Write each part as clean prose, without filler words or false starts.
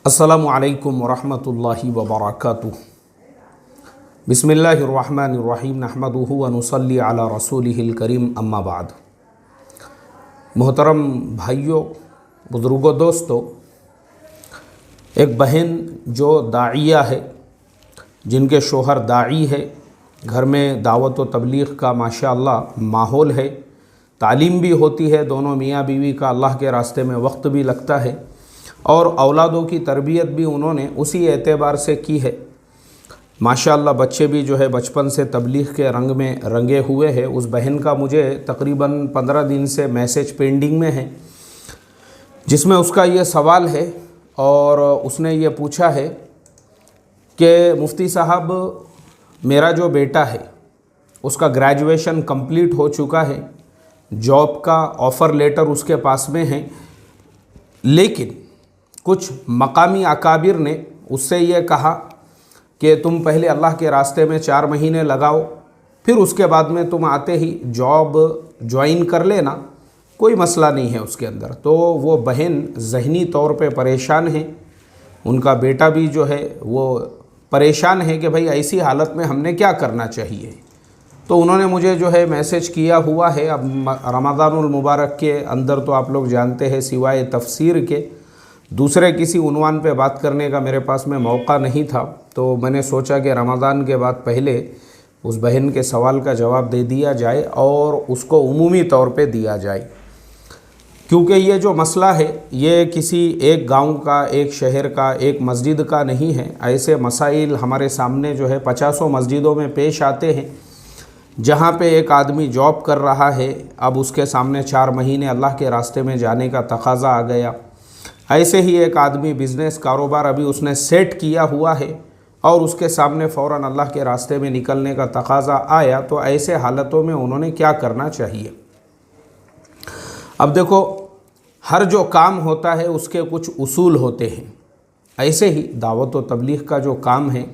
अस्सलामु अलैकुम वरहमतुल्लाहि वबरकातुहू। बिस्मिल्लाहिर्रहमानिर्रहीम नहमदुहु व नुसल्ली अला रसूलिहिल करीम अम्मा बाद। मोहतरम भाइयों, बुज़ुर्गों, दोस्तों, एक बहन जो दाइया है, जिनके शोहर दाई है, घर में दावत व तबलीग का माशाअल्लाह माहौल है, तालीम भी होती है, दोनों मियाँ बीवी का अल्लाह के रास्ते में वक्त भी लगता है और औलादों की तरबियत भी उन्होंने उसी एतबार से की है। माशाअल्लाह बच्चे भी जो है बचपन से तबलीग के रंग में रंगे हुए हैं। उस बहन का मुझे तकरीबन 15 दिन से मैसेज पेंडिंग में है, जिसमें उसका ये सवाल है और उसने ये पूछा है कि मुफ्ती साहब, मेरा जो बेटा है उसका ग्रेजुएशन कंप्लीट हो चुका है, जॉब का ऑफ़र लेटर उसके पास में है, लेकिन कुछ मकामी अकाबिर ने उससे ये कहा कि तुम पहले अल्लाह के रास्ते में 4 महीने लगाओ, फिर उसके बाद में तुम आते ही जॉब ज्वाइन कर लेना, कोई मसला नहीं है उसके अंदर। तो वो बहन ज़हनी तौर पे परेशान है, उनका बेटा भी जो है वो परेशान है कि भाई ऐसी हालत में हमने क्या करना चाहिए। तो उन्होंने मुझे जो है मैसेज किया हुआ है। अब रमज़ानुल मुबारक के अंदर तो आप लोग जानते हैं, सिवाय तफसीर के दूसरे किसी उन्वान पे बात करने का मेरे पास में मौका नहीं था। तो मैंने सोचा कि रमज़ान के बाद पहले उस बहन के सवाल का जवाब दे दिया जाए और उसको उमूमी तौर पे दिया जाए, क्योंकि ये जो मसला है ये किसी एक गांव का, एक शहर का, एक मस्जिद का नहीं है। ऐसे मसाइल हमारे सामने जो है 50 मस्जिदों में पेश आते हैं, जहाँ पे एक आदमी जॉब कर रहा है, अब उसके सामने 4 महीने अल्लाह के रास्ते में जाने का तकाज़ा आ गया। ऐसे ही एक आदमी बिज़नेस कारोबार अभी उसने सेट किया हुआ है और उसके सामने फ़ौरन अल्लाह के रास्ते में निकलने का तकाज़ा आया। तो ऐसे हालतों में उन्होंने क्या करना चाहिए। अब देखो, हर जो काम होता है उसके कुछ उसूल होते हैं। ऐसे ही दावत व तबलीग का जो काम है,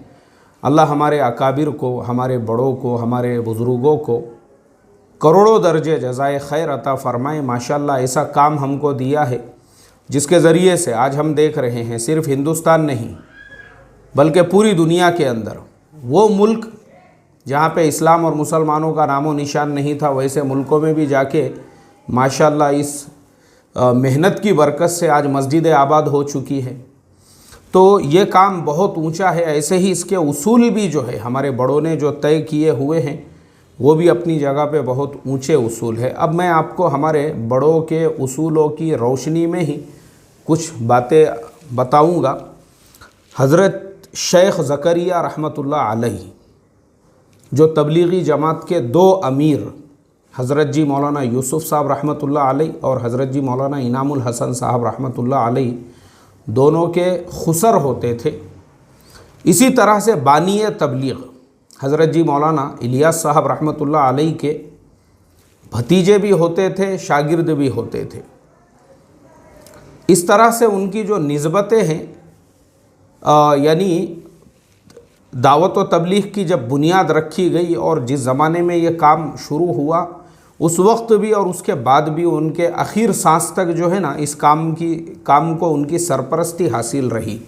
अल्लाह हमारे अकाबिर को, हमारे बड़ों को, हमारे बुज़ुर्गों को करोड़ों दर्जे जज़ाए खैर अता फ़रमाए। माशाअल्लाह ऐसा काम हमको दिया है जिसके ज़रिए से आज हम देख रहे हैं, सिर्फ़ हिंदुस्तान नहीं बल्कि पूरी दुनिया के अंदर वो मुल्क जहाँ पे इस्लाम और मुसलमानों का नामो निशान नहीं था, वैसे मुल्कों में भी जाके माशाअल्लाह इस मेहनत की बरकत से आज मस्जिदें आबाद हो चुकी है। तो ये काम बहुत ऊंचा है। ऐसे ही इसके उसूल भी जो है हमारे बड़ों ने जो तय किए हुए हैं वो भी अपनी जगह पे बहुत ऊंचे उसूल है। अब मैं आपको हमारे बड़ों के उसूलों की रोशनी में ही कुछ बातें बताऊंगा। हज़रत शेख ज़करिया रहमतुल्लाह अलैहि, जो तबलीगी जमात के 2 अमीर, हज़रत जी मौलाना यूसुफ़ साहब रहमतुल्लाह अलैहि और हज़रत जी मौलाना इनामुल हसन साहब रहमतुल्लाह अलैहि, दोनों के खुसर होते थे। इसी तरह से बानिए तबलीग हज़रत जी मौलाना इलियास साहब रहमतुल्लाह अलैहि के भतीजे भी होते थे, शागिर्द भी होते थे। इस तरह से उनकी जो निस्बतें हैं, यानी दावत व तबलीग की जब बुनियाद रखी गई और जिस ज़माने में ये काम शुरू हुआ, उस वक्त भी और उसके बाद भी उनके आखिर सांस तक जो है ना, इस काम को उनकी सरपरस्ती हासिल रही।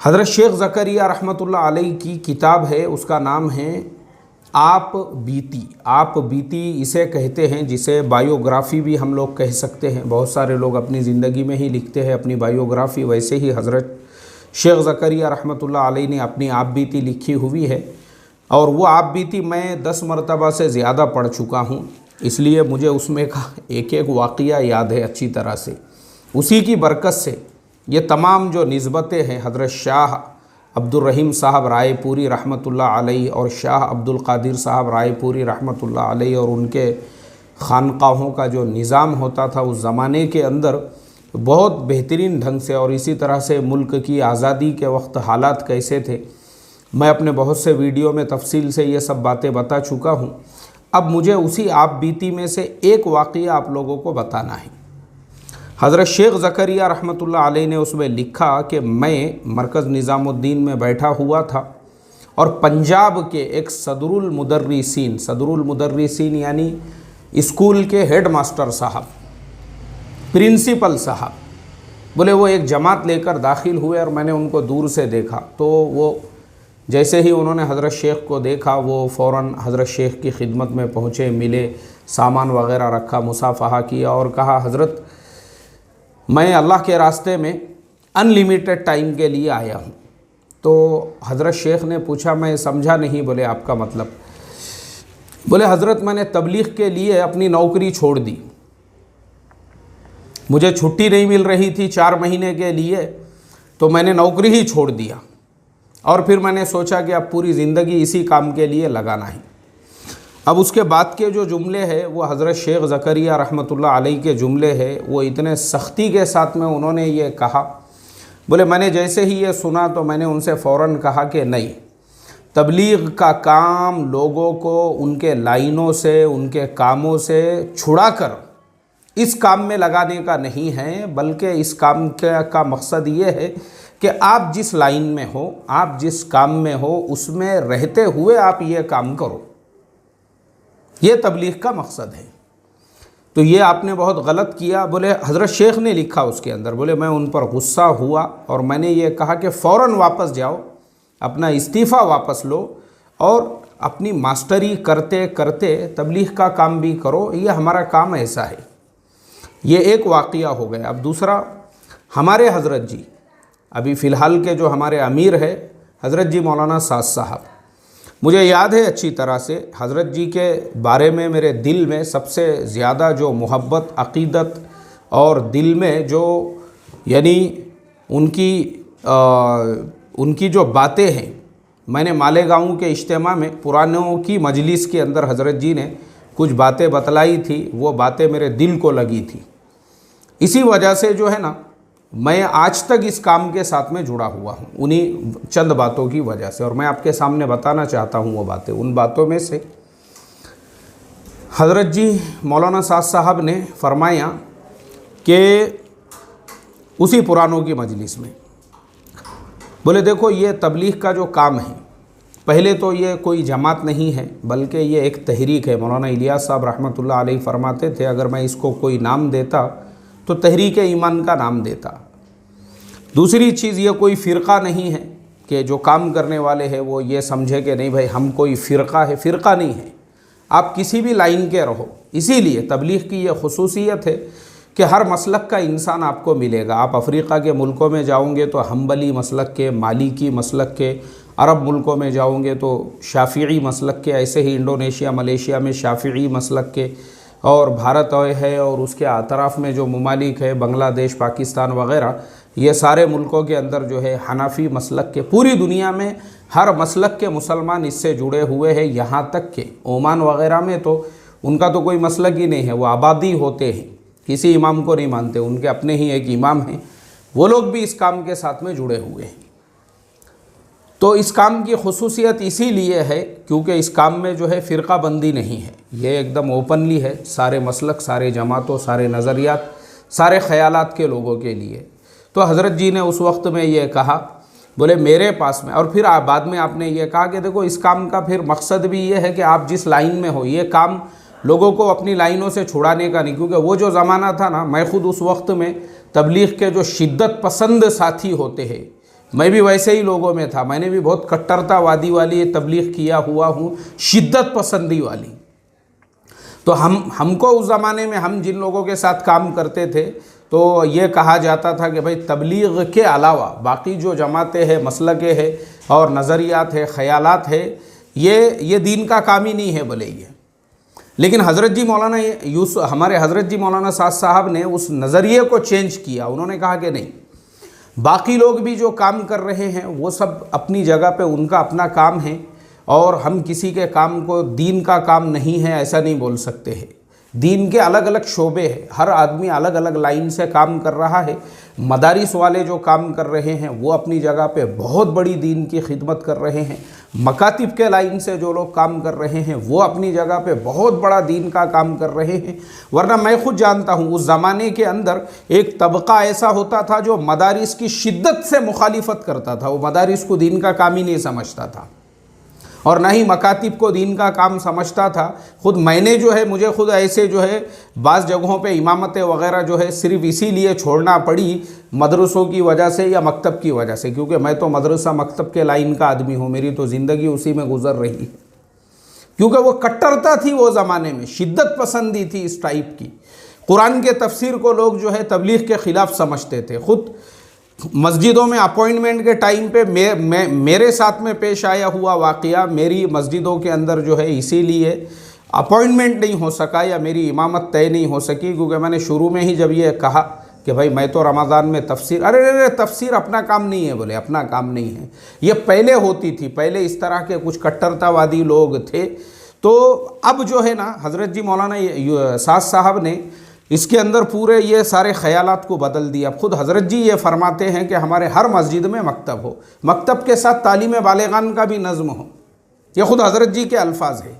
हज़रत शेख ज़करिया रहमतुल्लाह अलैहि की किताब है, उसका नाम है आप बीती। आप बीती इसे कहते हैं, जिसे बायोग्राफ़ी भी हम लोग कह सकते हैं। बहुत सारे लोग अपनी ज़िंदगी में ही लिखते हैं अपनी बायोग्राफ़ी, वैसे ही हज़रत शेख ज़करिया रहमतुल्लाह अलैहि ने अपनी आप बीती लिखी हुई है। और वो आप बीती मैं 10 मरतबा से ज़्यादा पढ़ चुका हूँ, इसलिए मुझे उसमें का एक एक वाक़या याद है अच्छी तरह से। उसी की बरकत से ये तमाम जो निस्बतें हैं, हज़रत शाह अब्दुल रहीम साहब रायपुरी रहमतुल्लाह अलैहि और शाह अब्दुल क़ादिर साहब रायपुरी रहमतुल्लाह अलैहि, और उनके खानकाहों का जो निज़ाम होता था उस ज़माने के अंदर बहुत बेहतरीन ढंग से, और इसी तरह से मुल्क की आज़ादी के वक्त हालात कैसे थे, मैं अपने बहुत से वीडियो में तफसील से ये सब बातें बता चुका हूँ। अब मुझे उसी आप बीती में से एक वाक़या आप लोगों को बताना है। हज़रत शेख ज़करिया रहमतुल्लाह अलैहि ने उसमें लिखा कि मैं मरकज़ निज़ामुद्दीन में बैठा हुआ था और पंजाब के एक सदरुल मुदर्रिसीन यानी स्कूल के हेड मास्टर साहब, प्रिंसिपल साहब, बोले वो एक जमात लेकर दाखिल हुए और मैंने उनको दूर से देखा, तो वो जैसे ही उन्होंने हज़रत शेख को देखा वो फ़ौरन हज़रत शेख की खिदमत में पहुँचे, मिले, सामान वग़ैरह रखा, मुसाफ़हा किया और कहा हज़रत मैं अल्लाह के रास्ते में अनलिमिटेड टाइम के लिए आया हूँ। तो हज़रत शेख ने पूछा, मैं समझा नहीं। बोले आपका मतलब? बोले हज़रत मैंने तबलीग के लिए अपनी नौकरी छोड़ दी, मुझे छुट्टी नहीं मिल रही थी 4 महीने के लिए, तो मैंने नौकरी ही छोड़ दिया और फिर मैंने सोचा कि अब पूरी ज़िंदगी इसी काम के लिए लगाना है। अब उसके बाद के जो जुमले हैं वो हज़रत शेख ज़करिया रहमतुल्लाह अलैह के जुमले हैं, वो इतने सख्ती के साथ में उन्होंने ये कहा। बोले मैंने जैसे ही ये सुना तो मैंने उनसे फ़ौरन कहा कि नहीं, तबलीग का काम लोगों को उनके लाइनों से, उनके कामों से छुड़ाकर इस काम में लगाने का नहीं है, बल्कि इस काम का मकसद ये है कि आप जिस लाइन में हो, आप जिस काम में हो, उसमें रहते हुए आप ये काम करो, ये तबलीग का मकसद है। तो ये आपने बहुत गलत किया। बोले हज़रत शेख ने लिखा उसके अंदर, बोले मैं उन पर गुस्सा हुआ और मैंने ये कहा कि फ़ौरन वापस जाओ, अपना इस्तीफ़ा वापस लो और अपनी मास्टरी करते करते तबलीग का काम भी करो, ये हमारा काम ऐसा है। ये एक वाक़या हो गया। अब दूसरा, हमारे हज़रत जी अभी फ़िलहाल के जो हमारे अमीर है हज़रत जी मौलाना साद साहब, मुझे याद है अच्छी तरह से हज़रत जी के बारे में मेरे दिल में सबसे ज़्यादा जो मोहब्बत, अक़ीदत और दिल में जो यानी उनकी जो बातें हैं, मैंने मालेगांव के इज्तिमा में पुरानों की मजलिस के अंदर हज़रत जी ने कुछ बातें बतलाई थी, वो बातें मेरे दिल को लगी थी। इसी वजह से जो है ना, मैं आज तक इस काम के साथ में जुड़ा हुआ हूँ, उन्हीं चंद बातों की वजह से। और मैं आपके सामने बताना चाहता हूँ वो बातें। उन बातों में से हज़रत जी मौलाना साद साहब ने फरमाया कि उसी पुरानों की मजलिस में, बोले देखो ये तबलीग का जो काम है, पहले तो ये कोई जमात नहीं है बल्कि ये एक तहरीक है। मौलाना इलियास साहब रहमतुल्लाह अलैह फरमाते थे, अगर मैं इसको कोई नाम देता तो तहरीक ईमान का नाम देता। दूसरी चीज़, ये कोई फ़िरक़ा नहीं है कि जो काम करने वाले हैं वो ये समझे कि नहीं भाई हम कोई फ़िरक़ा है, फ़िरक़ा नहीं है, आप किसी भी लाइन के रहो। इसीलिए तबलीग की ये खुसूसियत है कि हर मसलक का इंसान आपको मिलेगा। आप अफ्रीका के मुल्कों में जाओगे तो हम्बली मसलक के, मालिकी मसलक के, अरब मुल्कों में जाओगे तो शाफ़िई मसलक के, ऐसे ही इंडोनेशिया, मलेशिया में शाफ़िई मसलक के, और भारत है और उसके अतराफ़ में जो ममालिक है, बांग्लादेश, पाकिस्तान वग़ैरह, ये सारे मुल्कों के अंदर जो है हनाफ़ी मसलक के, पूरी दुनिया में हर मसलक के मुसलमान इससे जुड़े हुए हैं। यहाँ तक कि ओमान वग़ैरह में तो उनका तो कोई मसलक ही नहीं है, वो आबादी होते हैं, किसी इमाम को नहीं मानते, उनके अपने ही एक इमाम हैं, वो लोग भी इस काम के साथ में जुड़े हुए हैं। तो इस काम की खुसूसियत इसीलिए है क्योंकि इस काम में जो है फ़िरक़ा बंदी नहीं है, ये एकदम ओपनली है, सारे मसलक, सारे जमातों, सारे नज़रियात, सारे ख़यालात के लोगों के लिए। तो हज़रत जी ने उस वक्त में ये कहा, बोले मेरे पास में, और फिर बाद में आपने ये कहा कि देखो इस काम का फिर मकसद भी ये है कि आप जिस लाइन में हो, ये काम लोगों को अपनी लाइनों से छुड़ाने का नहीं। क्योंकि वो जो ज़माना था ना, मैं ख़ुद उस वक्त में तबलीग के जो शिद्दत पसंद साथी होते हैं, मैं भी वैसे ही लोगों में था। मैंने भी बहुत कट्टरतावादी वाली तबलीग किया हुआ हूँ, शिद्दत पसंदी वाली। तो हमको उस ज़माने में, हम जिन लोगों के साथ काम करते थे, तो ये कहा जाता था कि भाई तबलीग के अलावा बाकी जो जमातें हैं, मसलकें हैं और नज़रियात है, ख़यालात है, ये दीन का काम ही नहीं है बोले ये। लेकिन हज़रत जी मौलाना हमारे हज़रत जी मौलाना साद साहब ने उस नज़रिए को चेंज किया। उन्होंने कहा कि नहीं, बाकी लोग भी जो काम कर रहे हैं वो सब अपनी जगह पे, उनका अपना काम है और हम किसी के काम को दीन का काम नहीं है ऐसा नहीं बोल सकते हैं। दीन के अलग अलग शोबे हैं, हर आदमी अलग अलग लाइन से काम कर रहा है। मदारिस वाले जो काम कर रहे हैं वो अपनी जगह पे बहुत बड़ी दीन की खिदमत कर रहे हैं। मकातिब के लाइन से जो लोग काम कर रहे हैं वो अपनी जगह पे बहुत बड़ा दीन का काम कर रहे हैं। वरना मैं खुद जानता हूँ उस ज़माने के अंदर एक तबका ऐसा होता था जो मदारिस की शिद्दत से मुखालिफत करता था, वो मदारिस को दीन का काम ही नहीं समझता था। और ना ही मकातिब को दीन का काम समझता था। ख़ुद मैंने जो है, मुझे ख़ुद ऐसे जो है बाज़ जगहों पे इमामतें वग़ैरह जो है सिर्फ़ इसीलिए छोड़ना पड़ी मदरसों की वजह से या मकतब की वजह से, क्योंकि मैं तो मदरसा मकतब के लाइन का आदमी हूँ, मेरी तो ज़िंदगी उसी में गुज़र रही है। क्योंकि वो कट्टरता थी वो ज़माने में, शिद्दत पसंदी थी इस टाइप की। कुरान के तफसीर को लोग जो है तबलीग के ख़िलाफ़ समझते थे। ख़ुद मस्जिदों में अपॉइंटमेंट के टाइम पे मेरे साथ में पेश आया हुआ वाक़या, मेरी मस्जिदों के अंदर जो है इसीलिए अपॉइंटमेंट नहीं हो सका या मेरी इमामत तय नहीं हो सकी, क्योंकि मैंने शुरू में ही जब ये कहा कि भाई मैं तो रमज़ान में तफसीर, अरे तफसीर अपना काम नहीं है, बोले अपना काम नहीं है। ये पहले होती थी, पहले इस तरह के कुछ कट्टरतावादी लोग थे। तो अब जो है ना हज़रत जी मौलाना साद साहब ने इसके अंदर पूरे ये सारे ख़यालात को बदल दिया। ख़ुद हज़रत जी ये फरमाते हैं कि हमारे हर मस्जिद में मकतब हो, मकतब के साथ तालीम बालिगान का भी नज़्म हो। ये ख़ुद हज़रत जी के अल्फाज है।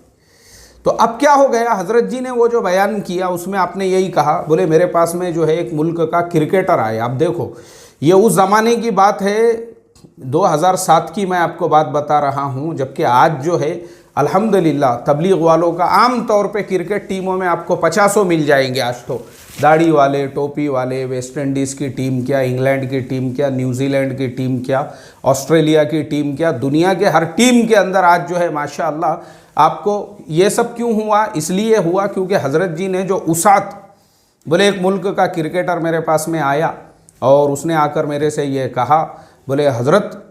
तो अब क्या हो गया, हज़रत जी ने वो जो बयान किया उसमें आपने यही कहा, बोले मेरे पास में जो है एक मुल्क का क्रिकेटर आया। अब देखो ये उस ज़माने की बात है, 2007 की मैं आपको बात बता रहा हूँ, जबकि आज जो है अल्हम्दुलिल्लाह तबलीग वालों का आम तौर पे क्रिकेट टीमों में आपको 50 मिल जाएंगे। आज तो दाढ़ी वाले, टोपी वाले, वेस्ट इंडीज़ की टीम क्या, इंग्लैंड की टीम क्या, न्यूजीलैंड की टीम क्या, ऑस्ट्रेलिया की टीम क्या, दुनिया के हर टीम के अंदर आज जो है माशाअल्लाह आपको ये सब क्यों हुआ, इसलिए हुआ क्योंकि हज़रत जी ने जो उसात, बोले एक मुल्क का क्रिकेटर मेरे पास में आया और उसने आकर मेरे से ये कहा, बोले हज़रत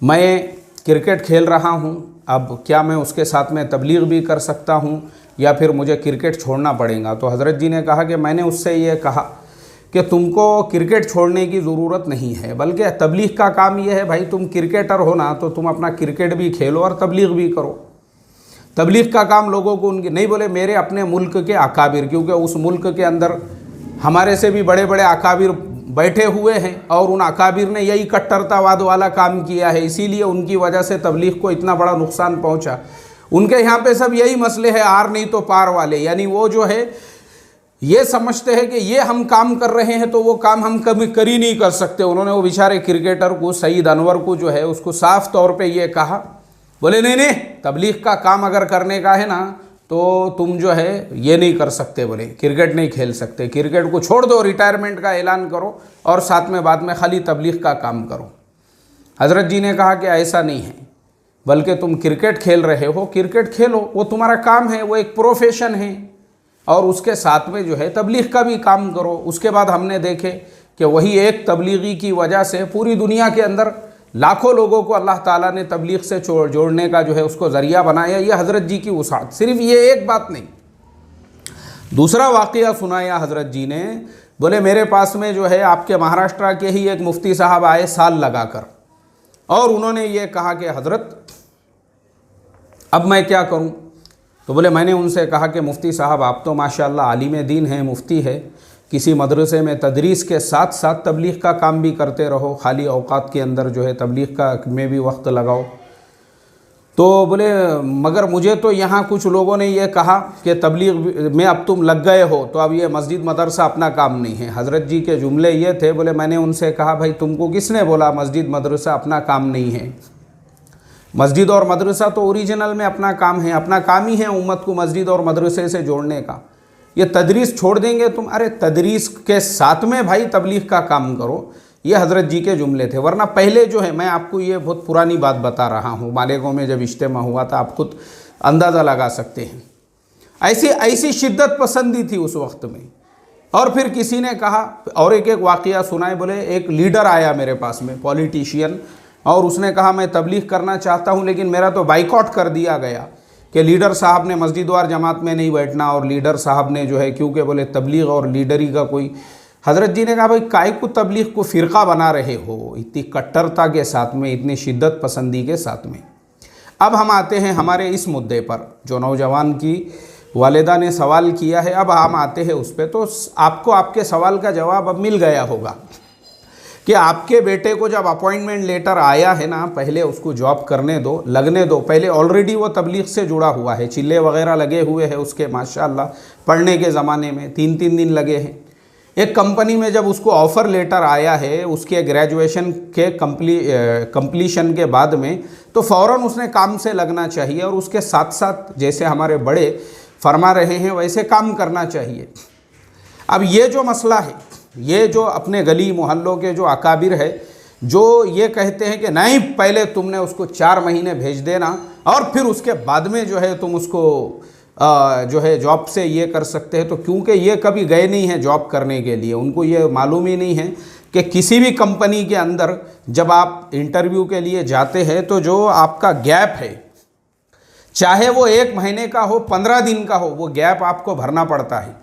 मैं क्रिकेट खेल रहा हूँ, अब क्या मैं उसके साथ में तबलीग भी कर सकता हूँ या फिर मुझे क्रिकेट छोड़ना पड़ेगा। तो हज़रत जी ने कहा कि मैंने उससे ये कहा कि तुमको क्रिकेट छोड़ने की ज़रूरत नहीं है, बल्कि तबलीग का काम ये है भाई, तुम क्रिकेटर हो ना तो तुम अपना क्रिकेट भी खेलो और तबलीग भी करो। तबलीग का काम लोगों को उनके नहीं, बोले मेरे अपने मुल्क के अकाबिर, क्योंकि उस मुल्क के अंदर हमारे से भी बड़े बड़े अकाबिर बैठे हुए हैं और उन अकाबिर ने यही कट्टरतावाद वाला काम किया है, इसीलिए उनकी वजह से तबलीग को इतना बड़ा नुकसान पहुंचा। उनके यहाँ पे सब यही मसले है, आर नहीं तो पार वाले, यानी वो जो है ये समझते हैं कि ये हम काम कर रहे हैं तो वो काम हम कभी कर ही नहीं कर सकते। उन्होंने वो बेचारे क्रिकेटर को, सईद अनवर को जो है उसको साफ तौर पर ये कहा, बोले नहीं तबलीग का काम अगर करने का है ना तो तुम जो है ये नहीं कर सकते, बोले क्रिकेट नहीं खेल सकते, क्रिकेट को छोड़ दो, रिटायरमेंट का ऐलान करो और साथ में बाद में खाली तबलीग का काम करो। हज़रत जी ने कहा कि ऐसा नहीं है, बल्कि तुम क्रिकेट खेल रहे हो, क्रिकेट खेलो, वो तुम्हारा काम है, वो एक प्रोफेशन है, और उसके साथ में जो है तबलीग का भी काम करो। उसके बाद हमने देखे कि वही एक तबलीगी की वजह से पूरी दुनिया के अंदर लाखों लोगों को अल्लाह ताला ने तबलीग से जोड़ने का जो है उसको ज़रिया बनाया। ये हज़रत जी की वसाअत, सिर्फ ये एक बात नहीं। दूसरा वाक़या सुनाया हज़रत जी ने, बोले मेरे पास में जो है आपके महाराष्ट्र के ही एक मुफ्ती साहब आए साल लगाकर, और उन्होंने ये कहा कि हज़रत अब मैं क्या करूं। तो बोले मैंने उनसे कहा कि मुफ्ती साहब आप तो माशाअल्लाह आलिम दीन हैं, मुफ्ती है, किसी मदरसे में तदरीस के साथ साथ तबलीग का काम भी करते रहो, खाली औकात के अंदर जो है तबलीग का में भी वक्त लगाओ। तो बोले मगर मुझे तो यहाँ कुछ लोगों ने ये कहा कि तबलीग में अब तुम लग गए हो तो अब ये मस्जिद मदरसा अपना काम नहीं है। हज़रत जी के जुमले ये थे, बोले मैंने उनसे कहा भाई तुमको किसने बोला मस्जिद मदरसा अपना काम नहीं है। मस्जिद और मदरसा तो ओरिजिनल में अपना काम है, अपना काम ही है उम्मत को मस्जिद और मदरसे से जोड़ने का। ये तदरीस छोड़ देंगे तुम, अरे तदरीस के साथ में भाई तबलीग का काम करो। ये हज़रत जी के जुमले थे। वरना पहले जो है, मैं आपको ये बहुत पुरानी बात बता रहा हूँ, मालेगांव में जब इज्तिमा हुआ था, आप खुद अंदाज़ा लगा सकते हैं। ऐसी शिद्दत पसंदी थी उस वक्त में। और फिर किसी ने कहा, और एक वाक़या सुनाए, बोले एक लीडर आया मेरे पास में, पॉलिटिशियन, और उसने कहा मैं तबलीग करना चाहता हूँ लेकिन मेरा तो बाइकआउट कर दिया गया कि लीडर साहब ने मस्जिद वार जमात में नहीं बैठना, और लीडर साहब ने जो है क्योंकि बोले तबलीग और लीडरी का कोई। हज़रत जी ने कहा भाई काय को तबलीग को फ़िरका बना रहे हो इतनी कट्टरता के साथ में, इतनी शिद्दत पसंदी के साथ में। अब हम आते हैं हमारे इस मुद्दे पर जो नौजवान की वालिदा ने सवाल किया है, अब हम आते हैं उस पर। तो आपको आपके सवाल का जवाब अब मिल गया होगा कि आपके बेटे को जब अपॉइंटमेंट लेटर आया है ना, पहले उसको जॉब करने दो, लगने दो। पहले ऑलरेडी वो तबलीग से जुड़ा हुआ है, चिल्ले वगैरह लगे हुए हैं उसके माशाअल्लाह, पढ़ने के ज़माने में 3-3 दिन लगे हैं। एक कंपनी में जब उसको ऑफ़र लेटर आया है उसके ग्रेजुएशन के कंप्लीशन के बाद में, तो फ़ौरन उसने काम से लगना चाहिए और उसके साथ साथ जैसे हमारे बड़े फरमा रहे हैं वैसे काम करना चाहिए। अब ये जो मसला है, ये जो अपने गली मोहल्लों के जो अकाबिर है जो ये कहते हैं कि नहीं पहले तुमने उसको 4 महीने भेज देना और फिर उसके बाद में जो है तुम उसको जो है जॉब से ये कर सकते हैं, तो क्योंकि ये कभी गए नहीं हैं जॉब करने के लिए, उनको ये मालूम ही नहीं है कि किसी भी कंपनी के अंदर जब आप इंटरव्यू के लिए जाते हैं तो जो आपका गैप है, चाहे वो 1 महीने का हो 15 दिन का हो, वो गैप आपको भरना पड़ता है।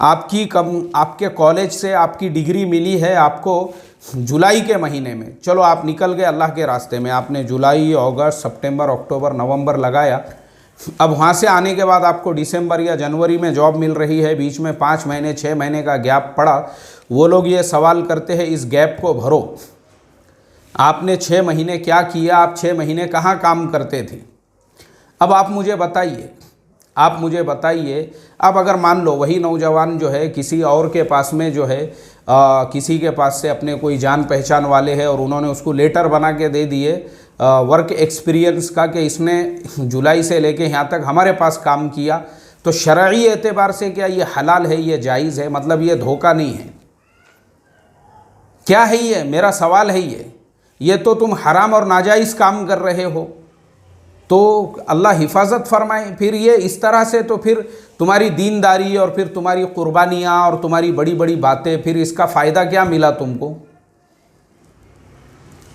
आपके कॉलेज से आपकी डिग्री मिली है आपको जुलाई के महीने में, चलो आप निकल गए अल्लाह के रास्ते में, आपने जुलाई, अगस्त, सितंबर, अक्टूबर, नवंबर लगाया। अब वहाँ से आने के बाद आपको दिसंबर या जनवरी में जॉब मिल रही है, बीच में 5 महीने 6 महीने का गैप पड़ा। वो लोग ये सवाल करते हैं इस गैप को भरो, आपने 6 महीने क्या किया, आप 6 महीने कहाँ काम करते थे। अब आप मुझे बताइए, अब अगर मान लो वही नौजवान जो है किसी और के पास में जो है किसी के पास से अपने कोई जान पहचान वाले हैं और उन्होंने उसको लेटर बना के दे दिए वर्क एक्सपीरियंस का कि इसने जुलाई से लेके यहाँ तक हमारे पास काम किया, तो शरई एतबार से क्या ये हलाल है, ये जायज़ है, मतलब ये धोखा नहीं है। क्या है ये, मेरा सवाल है ये तो तुम हराम और नाजायज़ काम कर रहे हो, तो अल्लाह हिफाजत फरमाए। फिर ये इस तरह से तो फिर तुम्हारी दीनदारी और फिर तुम्हारी कुर्बानियाँ और तुम्हारी बड़ी बड़ी बातें, फिर इसका फ़ायदा क्या मिला तुमको।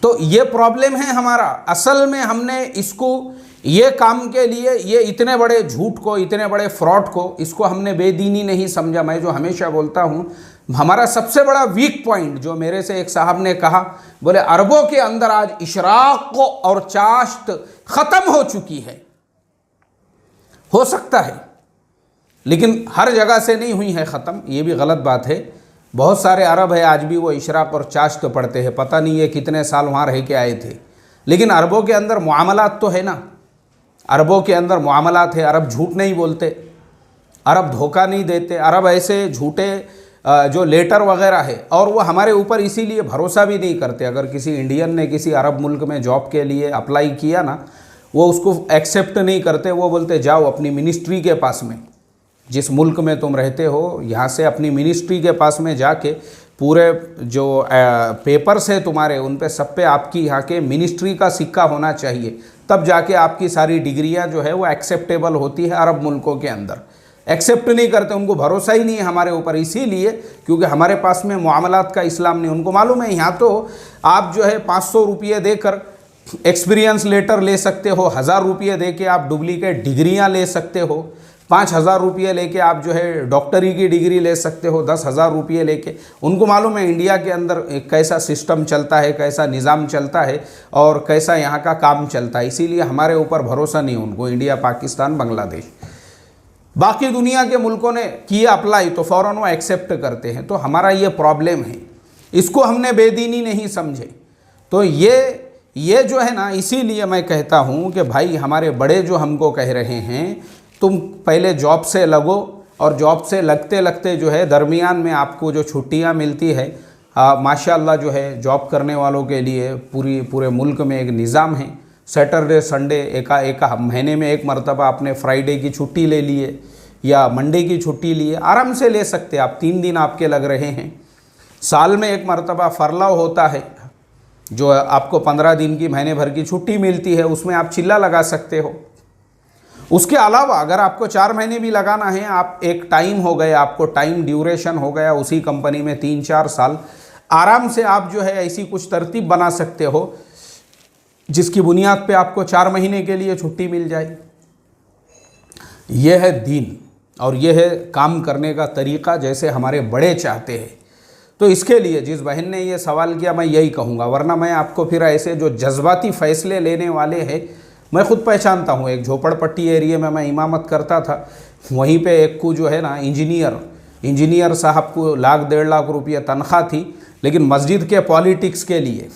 तो ये प्रॉब्लम है हमारा। असल में हमने इसको ये काम के लिए ये इतने बड़े झूठ को, इतने बड़े फ्रॉड को, इसको हमने बेदीनी नहीं समझा। मैं जो हमेशा बोलता हूँ, हमारा सबसे बड़ा वीक पॉइंट जो मेरे से एक साहब ने कहा, बोले अरबों के अंदर आज इशराक और चाश्त ख़त्म हो चुकी है। हो सकता है, लेकिन हर जगह से नहीं हुई है ख़त्म, ये भी गलत बात है। बहुत सारे अरब है आज भी वो इशराक और चाश्त पढ़ते हैं, पता नहीं ये कितने साल वहाँ रह के आए थे। लेकिन अरबों के अंदर मुआमलात तो है ना, अरबों के अंदर मुआमलात है। अरब झूठ नहीं बोलते, अरब धोखा नहीं देते, अरब ऐसे झूठे जो लेटर वगैरह है, और वो हमारे ऊपर इसीलिए भरोसा भी नहीं करते। अगर किसी इंडियन ने किसी अरब मुल्क में जॉब के लिए अप्लाई किया ना, वो उसको एक्सेप्ट नहीं करते। वो बोलते जाओ अपनी मिनिस्ट्री के पास में, जिस मुल्क में तुम रहते हो यहाँ से अपनी मिनिस्ट्री के पास में जाके पूरे जो पेपर्स है तुम्हारे, उन पे सब पे आपकी यहाँ के मिनिस्ट्री का सिक्का होना चाहिए, तब जाके आपकी सारी डिग्रियाँ जो है वो एक्सेप्टेबल होती है अरब मुल्कों के अंदर। एक्सेप्ट नहीं करते, उनको भरोसा ही नहीं है हमारे ऊपर, इसीलिए क्योंकि हमारे पास में मुआमलात का इस्लाम नहीं। उनको मालूम है यहाँ तो आप जो है 500 रुपये देकर एक्सपीरियंस लेटर ले सकते हो, 1000 रुपये दे के आप डुप्लीकेट डिग्रियाँ ले सकते हो, 5000 रुपये लेके आप जो है डॉक्टरी की डिग्री ले सकते हो, 10,000 रुपये लेके। उनको मालूम है इंडिया के अंदर कैसा सिस्टम चलता है, कैसा निज़ाम चलता है और कैसा यहाँ का काम चलता है, इसीलिए हमारे ऊपर भरोसा नहीं उनको। इंडिया, पाकिस्तान, बांग्लादेश, बाकी दुनिया के मुल्कों ने किया अप्लाई तो फ़ौरन वो एक्सेप्ट करते हैं। तो हमारा ये प्रॉब्लम है, इसको हमने बेदीनी नहीं समझे। तो ये जो है ना, इसीलिए मैं कहता हूँ कि भाई हमारे बड़े जो हमको कह रहे हैं तुम पहले जॉब से लगो, और जॉब से लगते लगते जो है दरमियान में आपको जो छुट्टियाँ मिलती है, माशाअल्लाह जो है जॉब करने वालों के लिए पूरे मुल्क में एक निज़ाम है। सैटरडे संडे एक महीने में एक मरतबा आपने फ्राइडे की छुट्टी ले लिए या मंडे की छुट्टी लिए, आराम से ले सकते। आप 3 दिन आपके लग रहे हैं। साल में एक मरतबा फरलाव होता है जो आपको 15 दिन की, महीने भर की छुट्टी मिलती है, उसमें आप चिल्ला लगा सकते हो। उसके अलावा अगर आपको 4 महीने भी लगाना है, आप एक टाइम हो गया, आपको टाइम ड्यूरेशन हो गया उसी कंपनी में 3-4 साल, आराम से आप जो है ऐसी कुछ तरतीब बना सकते हो जिसकी बुनियाद पे आपको 4 महीने के लिए छुट्टी मिल जाए। यह है दीन और यह है काम करने का तरीक़ा जैसे हमारे बड़े चाहते हैं। तो इसके लिए जिस बहन ने ये सवाल किया, मैं यही कहूँगा, वरना मैं आपको फिर ऐसे जो जज्बाती फ़ैसले लेने वाले हैं, मैं ख़ुद पहचानता हूँ। एक झोपड़पट्टी एरिया में मैं इमामत करता था, वहीं पे एक को जो है ना इंजीनियर साहब को 1-1.5 लाख रुपये तनख्वाह थी, लेकिन मस्जिद के पॉलिटिक्स के लिए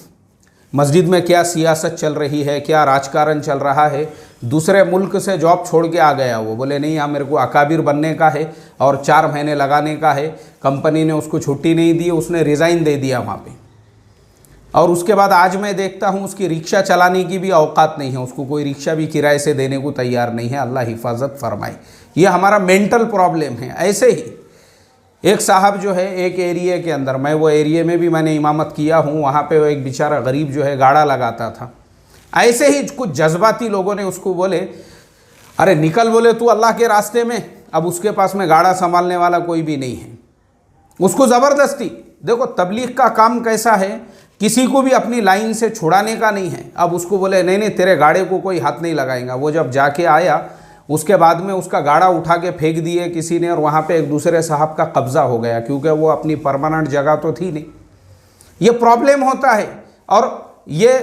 मस्जिद में क्या सियासत चल रही है, क्या राजकारण चल रहा है। दूसरे मुल्क से जॉब छोड़ के आ गया, वो बोले नहीं यहाँ मेरे को अकाबिर बनने का है और 4 महीने लगाने का है। कंपनी ने उसको छुट्टी नहीं दी, उसने रिज़ाइन दे दिया वहाँ पे। और उसके बाद आज मैं देखता हूँ उसकी रिक्शा चलाने की भी औकात नहीं है, उसको कोई रिक्शा भी किराए से देने को तैयार नहीं है। अल्लाह हिफाजत फरमाए। ये हमारा मेंटल प्रॉब्लम है। ऐसे ही एक साहब जो है एक एरिया के अंदर, मैं वो एरिया में भी मैंने इमामत किया हूँ, वहाँ पे वो एक बेचारा गरीब जो है गाड़ा लगाता था। ऐसे ही कुछ जज्बाती लोगों ने उसको बोले अरे निकल, बोले तू अल्लाह के रास्ते में। अब उसके पास में गाड़ा संभालने वाला कोई भी नहीं है, उसको ज़बरदस्ती। देखो तबलीग का काम कैसा है, किसी को भी अपनी लाइन से छुड़ाने का नहीं है। अब उसको बोले नहीं नहीं तेरे गाड़े को कोई हाथ नहीं लगाएगा। वो जब जाके आया उसके बाद में उसका गाड़ा उठा के फेंक दिए किसी ने, और वहाँ पे एक दूसरे साहब का कब्ज़ा हो गया, क्योंकि वो अपनी परमानेंट जगह तो थी नहीं। ये प्रॉब्लम होता है। और ये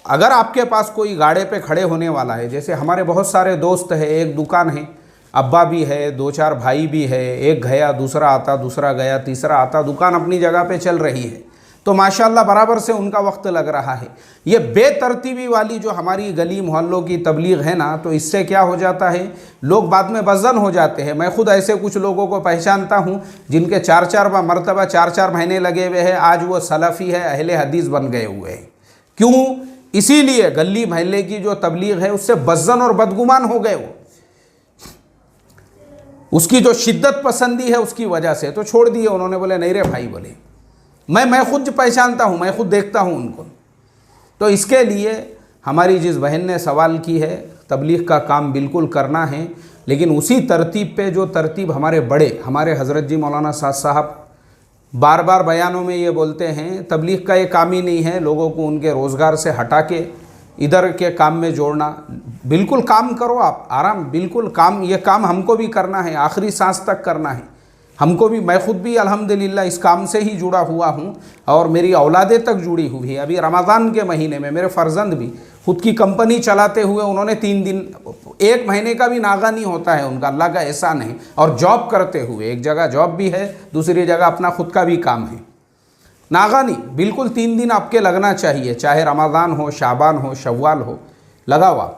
अगर आपके पास कोई गाड़े पे खड़े होने वाला है, जैसे हमारे बहुत सारे दोस्त हैं, एक दुकान है, अब्बा भी है, 2-4 भाई भी है, एक गया दूसरा आता, दूसरा गया तीसरा आता, दुकान अपनी जगह पे चल रही है, तो माशाल्लाह बराबर से उनका वक्त लग रहा है। ये बेतरतीबी वाली जो हमारी गली मोहल्लों की तबलीग है ना, तो इससे क्या हो जाता है, लोग बाद में बज़न हो जाते हैं। मैं खुद ऐसे कुछ लोगों को पहचानता हूँ जिनके 4-4 मरतबा 4-4 महीने लगे हुए हैं, आज वो सलफ़ी है, अहले हदीस बन गए हुए हैं। क्यों? इसीलिए गली महल्ले की जो तबलीग है उससे बज़न और बदगुमान हो गए। वो उसकी जो शिद्दत पसंदी है उसकी वजह से तो छोड़ दिए उन्होंने। बोले नहीं रे भाई, बोले मैं खुद पहचानता हूँ, मैं खुद देखता हूँ उनको। तो इसके लिए हमारी जिस बहन ने सवाल की है, तबलीग का काम बिल्कुल करना है, लेकिन उसी तरतीब पे जो तरतीब हमारे बड़े, हमारे हज़रत जी मौलाना साद साहब बार बार बयानों में ये बोलते हैं, तबलीग का ये काम ही नहीं है लोगों को उनके रोज़गार से हटा के इधर के काम में जोड़ना। बिल्कुल काम करो आप, आराम, बिल्कुल काम, ये काम हमको भी करना है, आखिरी सांस तक करना है हमको भी। मैं खुद भी अल्हम्दुलिल्लाह इस काम से ही जुड़ा हुआ हूँ और मेरी औलादें तक जुड़ी हुई है। अभी रमज़ान के महीने में मेरे फ़र्जंद भी खुद की कंपनी चलाते हुए उन्होंने 3 दिन, 1 महीने का भी नागा नहीं होता है उनका, अल्लाह का एहसान है। और जॉब करते हुए, एक जगह जॉब भी है, दूसरी जगह अपना खुद का भी काम है, नागा नहीं, बिल्कुल 3 दिन आपके लगना चाहिए, चाहे रमज़ान हो, शाबान हो, शव्वाल हो, लगाओ आप,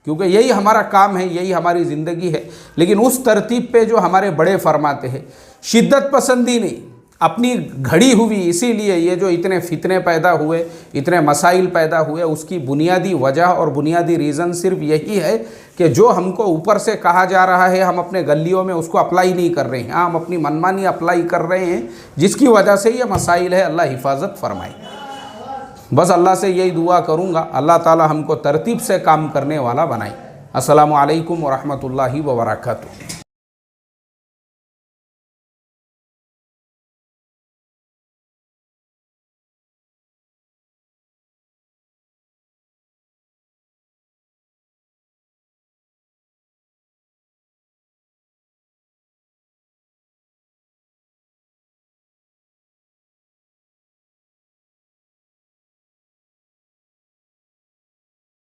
क्योंकि यही हमारा काम है, यही हमारी ज़िंदगी है। लेकिन उस तरतीब पे जो हमारे बड़े फरमाते हैं, शिद्दत पसंदी नहीं, अपनी घड़ी हुई। इसीलिए ये जो इतने फितने पैदा हुए, इतने मसाइल पैदा हुए, उसकी बुनियादी वजह और बुनियादी रीज़न सिर्फ यही है कि जो हमको ऊपर से कहा जा रहा है हम अपने गलियों में उसको अप्लाई नहीं कर रहे हैं, हम अपनी मनमानी अप्लाई कर रहे हैं, जिसकी वजह से ये मसाइल है। अल्लाह हिफाजत फरमाए। बस अल्लाह से यही दुआ करूँगा, अल्लाह ताला हमको तरतीब से काम करने वाला बनाए। अस्सलामु अलैकुम व रहमतुल्लाहि व बरकातुहू।